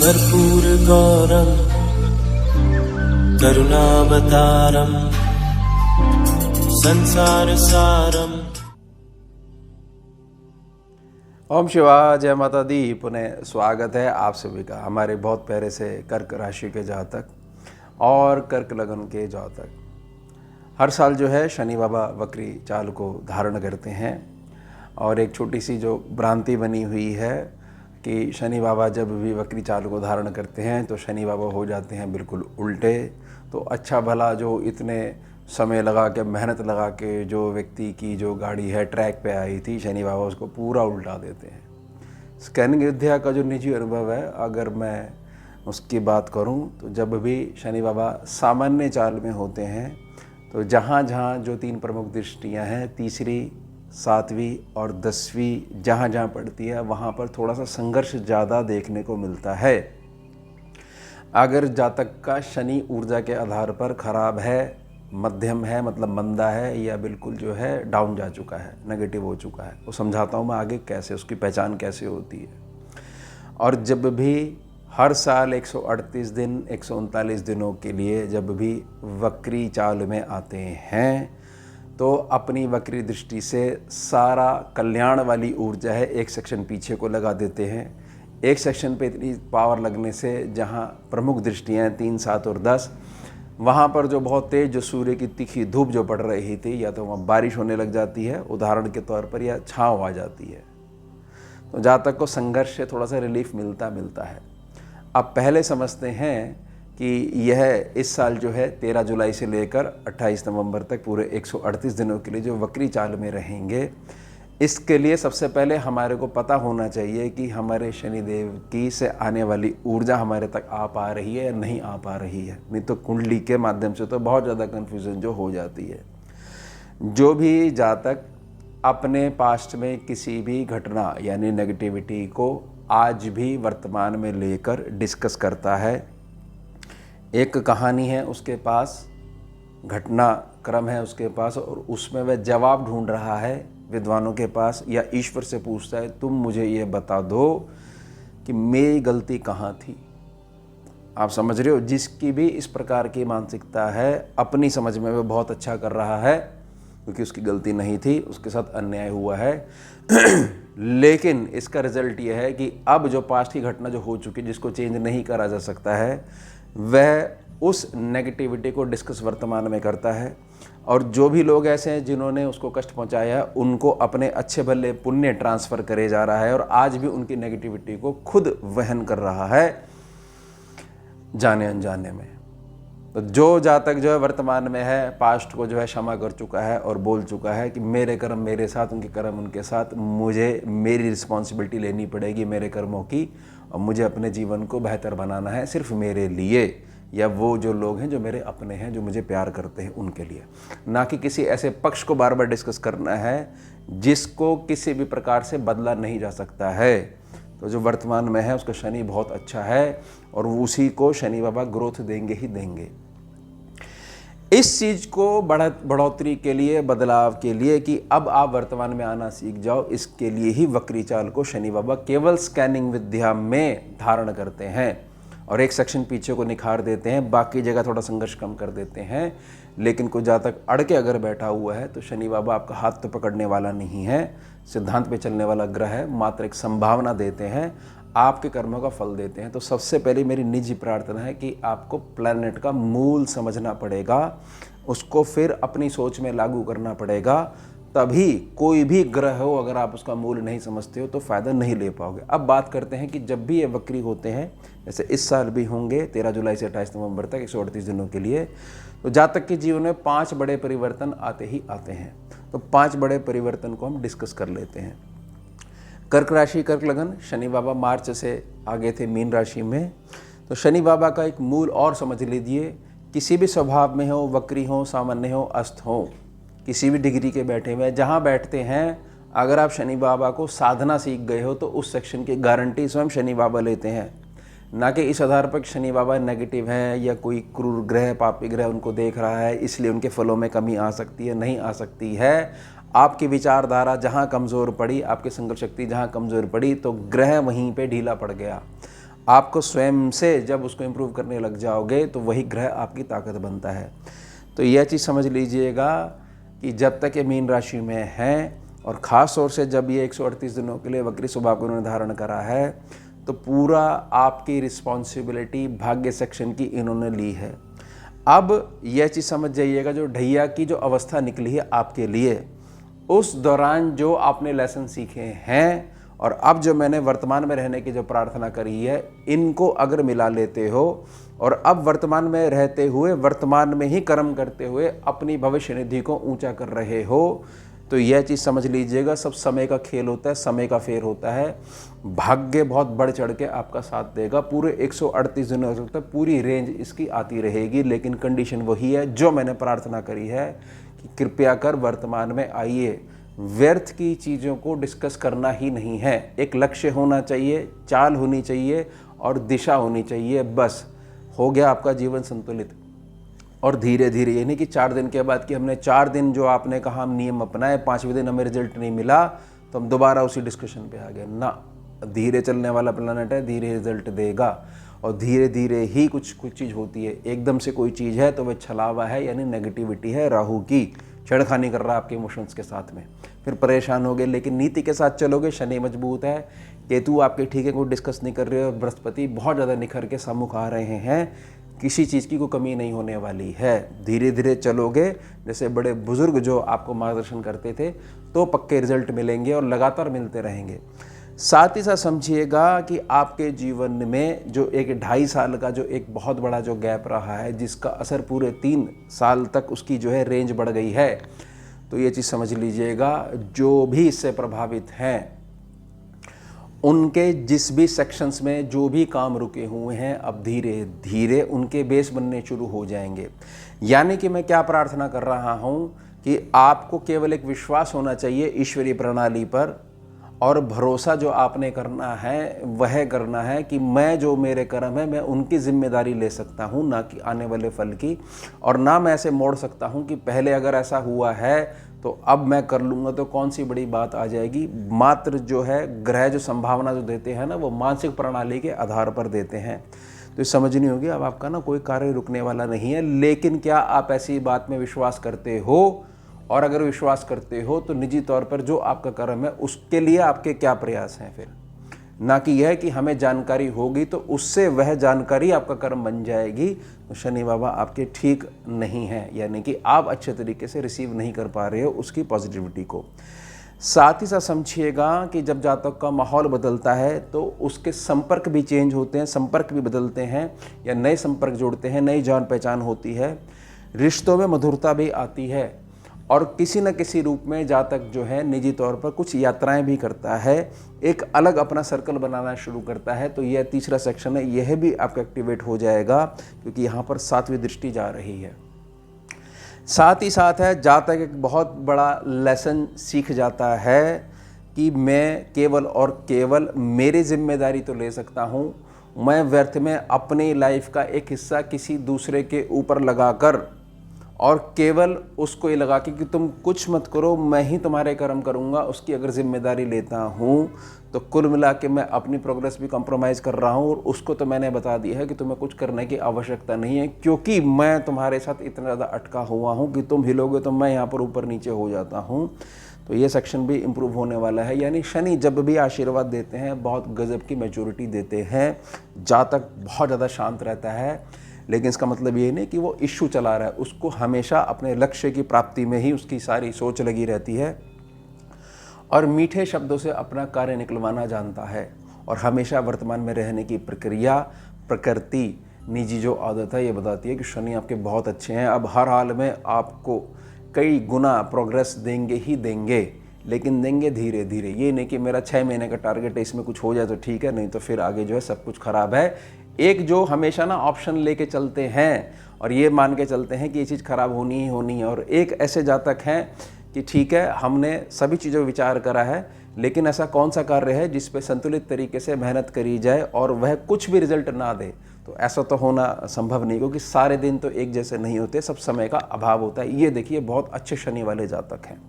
कर्पूरगौरं करुणावतारं संसारसारम्। ओम शिवाय, जय माता दी। पुनः स्वागत है आप सभी का हमारे बहुत प्यारे से कर्क राशि के जातक और कर्क लगन के जातक। हर साल जो है शनि बाबा वक्री चाल को धारण करते हैं और एक छोटी सी जो भ्रांति बनी हुई है कि शनि बाबा जब भी वक्री चाल को धारण करते हैं तो शनि बाबा हो जाते हैं बिल्कुल उल्टे। तो अच्छा भला जो इतने समय लगा के मेहनत लगा के जो व्यक्ति की जो गाड़ी है ट्रैक पे आई थी, शनि बाबा उसको पूरा उल्टा देते हैं। स्कैनिंग विद्या का जो निजी अनुभव है, अगर मैं उसकी बात करूं तो जब भी शनि बाबा सामान्य चाल में होते हैं तो जहाँ जहाँ जो तीन प्रमुख दृष्टियां हैं, तीसरी, सातवीं और 10वीं जहाँ जहाँ पड़ती है वहाँ पर थोड़ा सा संघर्ष ज़्यादा देखने को मिलता है। अगर जातक का शनि ऊर्जा के आधार पर खराब है, मध्यम है मतलब मंदा है, या बिल्कुल जो है डाउन जा चुका है, नेगेटिव हो चुका है, वो समझाता हूँ मैं आगे कैसे उसकी पहचान कैसे होती है। और जब भी हर साल 138 दिन 139 दिनों के लिए जब भी वक्री चाल में आते हैं तो अपनी वक्री दृष्टि से सारा कल्याण वाली ऊर्जा है एक सेक्शन पीछे को लगा देते हैं। एक सेक्शन पे इतनी पावर लगने से जहाँ प्रमुख दृष्टियाँ 3, 7 और 10, वहाँ पर जो बहुत तेज जो सूर्य की तीखी धूप जो पड़ रही थी, या तो वहाँ बारिश होने लग जाती है उदाहरण के तौर पर, या छाँव आ जाती है। तो जातक को संघर्ष से थोड़ा सा रिलीफ मिलता है। अब पहले समझते हैं कि यह इस साल जो है 13 जुलाई से लेकर 28 नवंबर तक पूरे 138 दिनों के लिए जो वक्री चाल में रहेंगे, इसके लिए सबसे पहले हमारे को पता होना चाहिए कि हमारे शनिदेव की से आने वाली ऊर्जा हमारे तक आ पा रही है या नहीं आ पा रही है। नहीं तो कुंडली के माध्यम से तो बहुत ज़्यादा कन्फ्यूज़न जो हो जाती है। जो भी जातक अपने पास्ट में किसी भी घटना यानी नेगेटिविटी को आज भी वर्तमान में लेकर डिस्कस करता है, एक कहानी है उसके पास, घटना क्रम है उसके पास, और उसमें वह जवाब ढूंढ रहा है विद्वानों के पास या ईश्वर से पूछता है, तुम मुझे ये बता दो कि मेरी गलती कहाँ थी। आप समझ रहे हो, जिसकी भी इस प्रकार की मानसिकता है अपनी समझ में वह बहुत अच्छा कर रहा है क्योंकि उसकी गलती नहीं थी, उसके साथ अन्याय हुआ है। लेकिन इसका रिजल्ट ये है कि अब जो पास्ट की घटना जो हो चुकी, जिसको चेंज नहीं करा जा सकता है, वह उस नेगेटिविटी को डिस्कस वर्तमान में करता है। और जो भी लोग ऐसे हैं जिन्होंने उसको कष्ट पहुंचाया, उनको अपने अच्छे भले पुण्य ट्रांसफ़र करे जा रहा है और आज भी उनकी नेगेटिविटी को खुद वहन कर रहा है जाने अनजाने में। तो जो जातक जो है वर्तमान में है, पास्ट को जो है क्षमा कर चुका है और बोल चुका है कि मेरे कर्म मेरे साथ, उनके कर्म उनके साथ, मुझे मेरी रिस्पॉन्सिबिलिटी लेनी पड़ेगी मेरे कर्मों की, और मुझे अपने जीवन को बेहतर बनाना है सिर्फ मेरे लिए, या वो जो लोग हैं जो मेरे अपने हैं, जो मुझे प्यार करते हैं, उनके लिए। ना कि किसी ऐसे पक्ष को बार बार डिस्कस करना है जिसको किसी भी प्रकार से बदला नहीं जा सकता है। तो जो वर्तमान में है उसका शनि बहुत अच्छा है और उसी को शनि बाबा ग्रोथ देंगे ही देंगे। इस चीज़ को बढ़ोतरी के लिए, बदलाव के लिए कि अब आप वर्तमान में आना सीख जाओ, इसके लिए ही वक्री चाल को शनि बाबा केवल स्कैनिंग विद्या में धारण करते हैं और एक सेक्शन पीछे को निखार देते हैं, बाकी जगह थोड़ा संघर्ष कम कर देते हैं। लेकिन कोई जातक अड़ के अगर बैठा हुआ है तो शनि बाबा आपका हाथ तो पकड़ने वाला नहीं है, सिद्धांत पे चलने वाला ग्रह है, मात्र एक संभावना देते हैं, आपके कर्मों का फल देते हैं। तो सबसे पहले मेरी निजी प्रार्थना है कि आपको प्लैनेट का मूल समझना पड़ेगा, उसको फिर अपनी सोच में लागू करना पड़ेगा, तभी कोई भी ग्रह हो अगर आप उसका मूल नहीं समझते हो तो फ़ायदा नहीं ले पाओगे। अब बात करते हैं कि जब भी ये वक्री होते हैं, जैसे इस साल भी होंगे 13 जुलाई से 28 नवंबर तक 138 दिनों के लिए, तो जातक के जीवन में 5 बड़े परिवर्तन आते ही आते हैं। तो 5 बड़े परिवर्तन को हम डिस्कस कर लेते हैं। कर्क राशि, कर्क लगन, शनि बाबा मार्च से आगे थे मीन राशि में। तो शनि बाबा का एक मूल और समझ लीजिए, किसी भी स्वभाव में हो, वक्री हो, सामान्य हो, अस्त हो, किसी भी डिग्री के बैठे हुए, जहाँ बैठते हैं, अगर आप शनि बाबा को साधना सीख गए हो तो उस सेक्शन की गारंटी स्वयं शनि बाबा लेते हैं। ना कि इस आधार पर शनि बाबा नेगेटिव हैं या कोई क्रूर ग्रह, पापी ग्रह उनको देख रहा है इसलिए उनके फलों में कमी आ सकती है, नहीं आ सकती है। आपकी विचारधारा जहाँ कमज़ोर पड़ी, आपकी संकल्प शक्ति जहाँ कमज़ोर पड़ी, तो ग्रह वहीं पे ढीला पड़ गया। आपको स्वयं से जब उसको इम्प्रूव करने लग जाओगे तो वही ग्रह आपकी ताकत बनता है। तो यह चीज़ समझ लीजिएगा कि जब तक ये मीन राशि में हैं और ख़ास तौर से जब ये 138 दिनों के लिए वक्री स्वभाव को उन्होंने धारण करा है तो पूरा आपकी रिस्पॉन्सिबिलिटी भाग्य सेक्शन की इन्होंने ली है। अब यह चीज़ समझ जाइएगा, जो ढैया की जो अवस्था निकली है आपके लिए, उस दौरान जो आपने लेसन सीखे हैं और अब जो मैंने वर्तमान में रहने की जो प्रार्थना करी है, इनको अगर मिला लेते हो और अब वर्तमान में रहते हुए वर्तमान में ही कर्म करते हुए अपनी भविष्य निधि को ऊंचा कर रहे हो, तो यह चीज़ समझ लीजिएगा सब समय का खेल होता है, समय का फेर होता है। भाग्य बहुत बढ़ चढ़ के आपका साथ देगा। पूरे 138 दिनों तक पूरी रेंज इसकी आती रहेगी, लेकिन कंडीशन वही है जो मैंने प्रार्थना करी है कि कृपया कर वर्तमान में आइए। व्यर्थ की चीज़ों को डिस्कस करना ही नहीं है। एक लक्ष्य होना चाहिए, चाल होनी चाहिए और दिशा होनी चाहिए, बस हो गया आपका जीवन संतुलित। और धीरे धीरे, ये नहीं कि 4 दिन के बाद कि हमने 4 दिन जो आपने कहा हम नियम अपनाए, 5वें दिन हमें रिजल्ट नहीं मिला तो हम दोबारा उसी डिस्कशन पे आ गए ना। धीरे चलने वाला प्लानट है, धीरे रिजल्ट देगा और धीरे धीरे ही कुछ चीज़ होती है। एकदम से कोई चीज़ है तो वह छलावा है, यानी नेगेटिविटी है, राहु की छेड़खानी कर रहा है आपके इमोशंस के साथ में, फिर परेशान हो गए। लेकिन नीति के साथ चलोगे, शनि मजबूत है, केतु आपके ठीक है, कोई डिस्कस नहीं कर रहे और बृहस्पति बहुत ज़्यादा निखर के सम्मुख आ रहे हैं, किसी चीज़ की कोई कमी नहीं होने वाली है। धीरे धीरे चलोगे, जैसे बड़े बुजुर्ग जो आपको मार्गदर्शन करते थे, तो पक्के रिजल्ट मिलेंगे और लगातार मिलते रहेंगे। साथ ही साथ समझिएगा कि आपके जीवन में जो एक 2.5 साल का जो एक बहुत बड़ा जो गैप रहा है, जिसका असर पूरे 3 साल तक उसकी जो है रेंज बढ़ गई है, तो ये चीज़ समझ लीजिएगा जो भी इससे प्रभावित हैं उनके जिस भी सेक्शंस में जो भी काम रुके हुए हैं, अब धीरे धीरे उनके बेस बनने शुरू हो जाएंगे। यानी कि मैं क्या प्रार्थना कर रहा हूँ कि आपको केवल एक विश्वास होना चाहिए ईश्वरीय प्रणाली पर, और भरोसा जो आपने करना है वह करना है कि मैं जो मेरे कर्म है मैं उनकी जिम्मेदारी ले सकता हूँ, ना कि आने वाले फल की। और ना मैं ऐसे मोड़ सकता हूँ कि पहले अगर ऐसा हुआ है तो अब मैं कर लूँगा तो कौन सी बड़ी बात आ जाएगी। मात्र जो है ग्रह जो संभावना जो देते हैं ना, वो मानसिक प्रणाली के आधार पर देते हैं। तो समझ नहीं होगी, अब आपका ना कोई कार्य रुकने वाला नहीं है। लेकिन क्या आप ऐसी बात में विश्वास करते हो? और अगर विश्वास करते हो तो निजी तौर पर जो आपका कर्म है उसके लिए आपके क्या प्रयास हैं फिर, ना कि यह कि हमें जानकारी होगी तो उससे वह जानकारी आपका कर्म बन जाएगी। तो शनि बाबा आपके ठीक नहीं हैं, यानी कि आप अच्छे तरीके से रिसीव नहीं कर पा रहे हो उसकी पॉजिटिविटी को। साथ ही साथ समझिएगा कि जब जातक का माहौल बदलता है तो उसके संपर्क भी चेंज होते हैं, संपर्क भी बदलते हैं या नए संपर्क जोड़ते हैं, नई जान पहचान होती है, रिश्तों में मधुरता भी आती है और किसी न किसी रूप में जातक जो है निजी तौर पर कुछ यात्राएं भी करता है, एक अलग अपना सर्कल बनाना शुरू करता है। तो यह तीसरा सेक्शन है, यह भी आपका एक्टिवेट हो जाएगा क्योंकि यहाँ पर 7वीं दृष्टि जा रही है। साथ ही साथ है जातक एक बहुत बड़ा लेसन सीख जाता है कि मैं केवल और केवल मेरी जिम्मेदारी तो ले सकता हूँ, मैं व्यर्थ में अपनी लाइफ का एक हिस्सा किसी दूसरे के ऊपर लगाकर और केवल उसको ये लगा कि तुम कुछ मत करो, मैं ही तुम्हारे कर्म करूँगा, उसकी अगर जिम्मेदारी लेता हूँ तो कुल मिला के मैं अपनी प्रोग्रेस भी कॉम्प्रोमाइज़ कर रहा हूँ। और उसको तो मैंने बता दिया है कि तुम्हें कुछ करने की आवश्यकता नहीं है, क्योंकि मैं तुम्हारे साथ इतना ज़्यादा अटका हुआ हूँ कि तुम हिलोगे तो मैं यहाँ पर ऊपर नीचे हो जाता हूँ। तो ये सेक्शन भी इम्प्रूव होने वाला है। यानी शनि जब भी आशीर्वाद देते हैं बहुत गजब की मैच्योरिटी देते हैं, जातक बहुत ज़्यादा शांत रहता है। लेकिन इसका मतलब ये नहीं कि वो इश्यू चला रहा है, उसको हमेशा अपने लक्ष्य की प्राप्ति में ही उसकी सारी सोच लगी रहती है और मीठे शब्दों से अपना कार्य निकलवाना जानता है। और हमेशा वर्तमान में रहने की प्रक्रिया, प्रकृति, निजी जो आदत है ये बताती है कि शनि आपके बहुत अच्छे हैं। अब हर हाल में आपको कई गुना प्रोग्रेस देंगे ही देंगे, लेकिन देंगे धीरे धीरे। ये नहीं कि मेरा 6 महीने का टारगेट है, इसमें कुछ हो जाए तो ठीक है, नहीं तो फिर आगे जो है सब कुछ खराब है। एक जो हमेशा ना ऑप्शन लेके चलते हैं और ये मान के चलते हैं कि ये चीज़ खराब होनी ही होनी है, और एक ऐसे जातक हैं कि ठीक है हमने सभी चीज़ों पर विचार करा है, लेकिन ऐसा कौन सा कार्य है जिस पे संतुलित तरीके से मेहनत करी जाए और वह कुछ भी रिजल्ट ना दे। तो ऐसा तो होना संभव नहीं, क्योंकि सारे दिन तो एक जैसे नहीं होते, सब समय का अभाव होता है। ये देखिए बहुत अच्छे शनि वाले जातक हैं।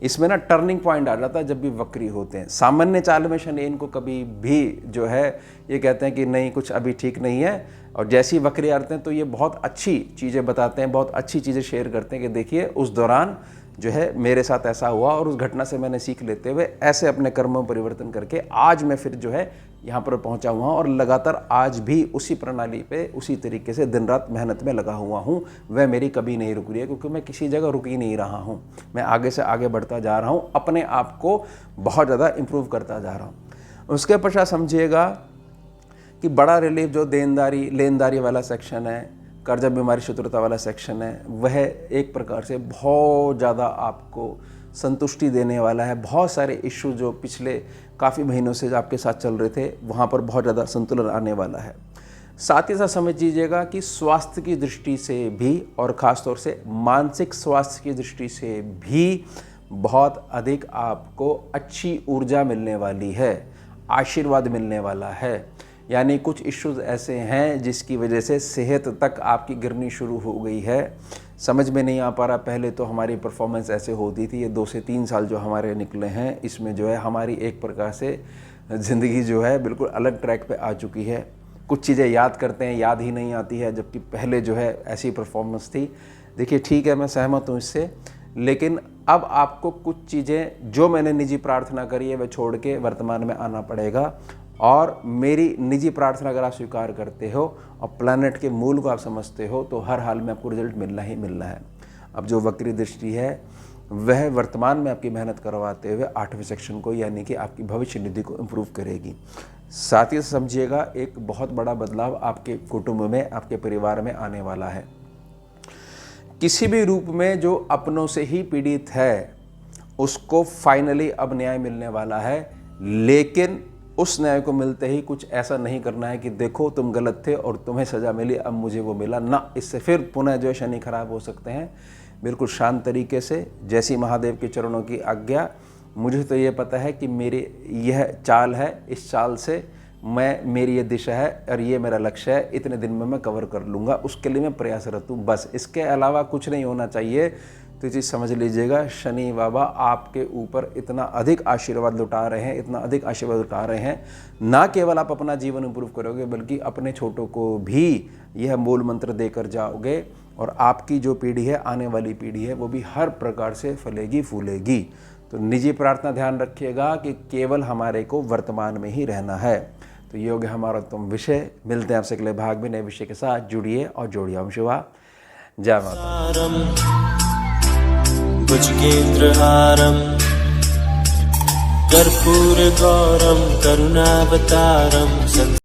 इसमें ना टर्निंग पॉइंट आ जाता है जब भी वक्री होते हैं। सामान्य चाल में शनि इनको कभी भी जो है ये कहते हैं कि नहीं कुछ अभी ठीक नहीं है, और जैसे ही वक्री आते हैं तो ये बहुत अच्छी चीज़ें बताते हैं, बहुत अच्छी चीज़ें शेयर करते हैं कि देखिए उस दौरान जो है मेरे साथ ऐसा हुआ और उस घटना से मैंने सीख लेते हुए ऐसे अपने कर्मों में परिवर्तन करके आज मैं फिर जो है यहाँ पर पहुँचा हुआ हूँ और लगातार आज भी उसी प्रणाली पे उसी तरीके से दिन रात मेहनत में लगा हुआ हूँ। वह मेरी कभी नहीं रुक रही है, क्योंकि मैं किसी जगह रुक ही नहीं रहा हूँ। मैं आगे से आगे बढ़ता जा रहा हूँ, अपने आप को बहुत ज़्यादा इम्प्रूव करता जा रहा हूँ। उसके पश्चात समझिएगा कि बड़ा रिलीफ जो लेनदारी वाला सेक्शन है, कर्जा बीमारी शत्रुता वाला सेक्शन है, वह एक प्रकार से बहुत ज़्यादा आपको संतुष्टि देने वाला है। बहुत सारे इश्यू जो पिछले काफ़ी महीनों से आपके साथ चल रहे थे वहाँ पर बहुत ज़्यादा संतुलन आने वाला है। साथ ही साथ समझ लीजिएगा कि स्वास्थ्य की दृष्टि से भी और ख़ास तौर से मानसिक स्वास्थ्य की दृष्टि से भी बहुत अधिक आपको अच्छी ऊर्जा मिलने वाली है, आशीर्वाद मिलने वाला है। यानी कुछ इश्यूज़ ऐसे हैं जिसकी वजह से सेहत तक आपकी गिरनी शुरू हो गई है, समझ में नहीं आ पा रहा। पहले तो हमारी परफॉर्मेंस ऐसे होती थी, ये 2 से 3 साल जो हमारे निकले हैं इसमें जो है हमारी एक प्रकार से ज़िंदगी जो है बिल्कुल अलग ट्रैक पे आ चुकी है। कुछ चीज़ें याद करते हैं याद ही नहीं आती है, जबकि पहले जो है ऐसी परफॉर्मेंस थी। देखिए ठीक है, मैं सहमत हूँ इससे, लेकिन अब आपको कुछ चीज़ें जो मैंने निजी प्रार्थना करी है वह छोड़ के वर्तमान में आना पड़ेगा। और मेरी निजी प्रार्थना अगर आप स्वीकार करते हो और प्लैनेट के मूल को आप समझते हो तो हर हाल में आपको रिजल्ट मिलना ही मिलना है। अब जो वक्री दृष्टि है वह वर्तमान में आपकी मेहनत करवाते हुए 8वें सेक्शन को यानी कि आपकी भविष्य निधि को इम्प्रूव करेगी। साथ ही समझिएगा एक बहुत बड़ा बदलाव आपके कुटुंब में, आपके परिवार में आने वाला है। किसी भी रूप में जो अपनों से ही पीड़ित है उसको फाइनली अब न्याय मिलने वाला है, लेकिन उस न्याय को मिलते ही कुछ ऐसा नहीं करना है कि देखो तुम गलत थे और तुम्हें सज़ा मिली अब मुझे वो मिला ना। इससे फिर पुनः जो है शनि खराब हो सकते हैं। बिल्कुल शांत तरीके से, जैसी महादेव के चरणों की आज्ञा, मुझे तो ये पता है कि मेरी यह चाल है, इस चाल से मेरी ये दिशा है और ये मेरा लक्ष्य है, इतने दिन में मैं कवर कर लूँगा, उसके लिए मैं प्रयासरत हूँ। बस इसके अलावा कुछ नहीं होना चाहिए। तो ये चीज़ समझ लीजिएगा, शनि बाबा आपके ऊपर इतना अधिक आशीर्वाद लुटा रहे हैं, इतना अधिक आशीर्वाद लुटा रहे हैं, ना केवल आप अपना जीवन इम्प्रूव करोगे बल्कि अपने छोटों को भी यह मूल मंत्र देकर जाओगे और आपकी जो पीढ़ी है, आने वाली पीढ़ी है, वो भी हर प्रकार से फलेगी फूलेगी। तो निजी प्रार्थना ध्यान रखिएगा कि केवल हमारे को वर्तमान में ही रहना है। तो ये हो गया हमारा तुम विषय। मिलते हैं आपसे अगले भाग में नए विषय के साथ। जुड़िए और जोड़िए। ओम शिवा, जय माता। भुजगेन्द्रहारम् कर्पूरगौरं करुणावतारं